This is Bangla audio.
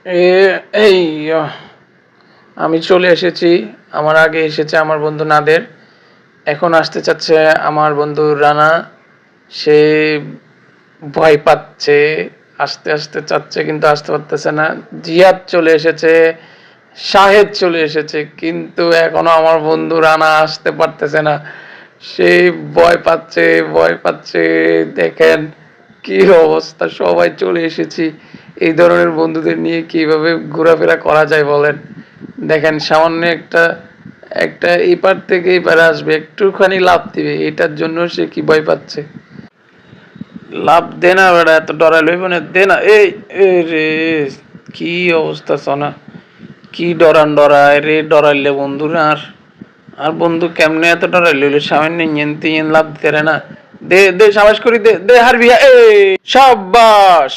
এ এই আমি চলে এসেছি। আমার আগে এসেছে আমার বন্ধু নাদের। এখন আসতে চাচ্ছে আমার বন্ধু রানা। সে ভয় পাচ্ছে, আসতে আসতে চাচ্ছে কিন্তু আসতে পারতেছে না। জিয়াদ চলে এসেছে, শাহেদ চলে এসেছে, কিন্তু এখনো আমার বন্ধু রানা আসতে পারতেছে না। সে ভয় পাচ্ছে, ভয় পাচ্ছে। দেখেন কি অবস্থা, সবাই চলে এসেছি। এই ধরনের বন্ধুদের নিয়ে কিভাবে ঘোরাফেরা করা যায় বলেন। দেখেন সামান্য একটা একটা এপার থেকে এপারে আসবে, একটুখানি লাফ দিবে, এটার জন্য সে কি ভয় পাচ্ছে। লাভ দে না বেটা, এত ডরাই লইব না, দে না। এই রে, কি অবস্থা সোনা, কি ডরায় রে, ডরাইলে বন্ধু আর আর বন্ধু কেমনে এত ডরাই লইলে, সামান্য ইঞ্জিন তিন লাভ দিতে রে না। দে দে, সাবাস করি, দে দে, হারবি, এই সাবাস।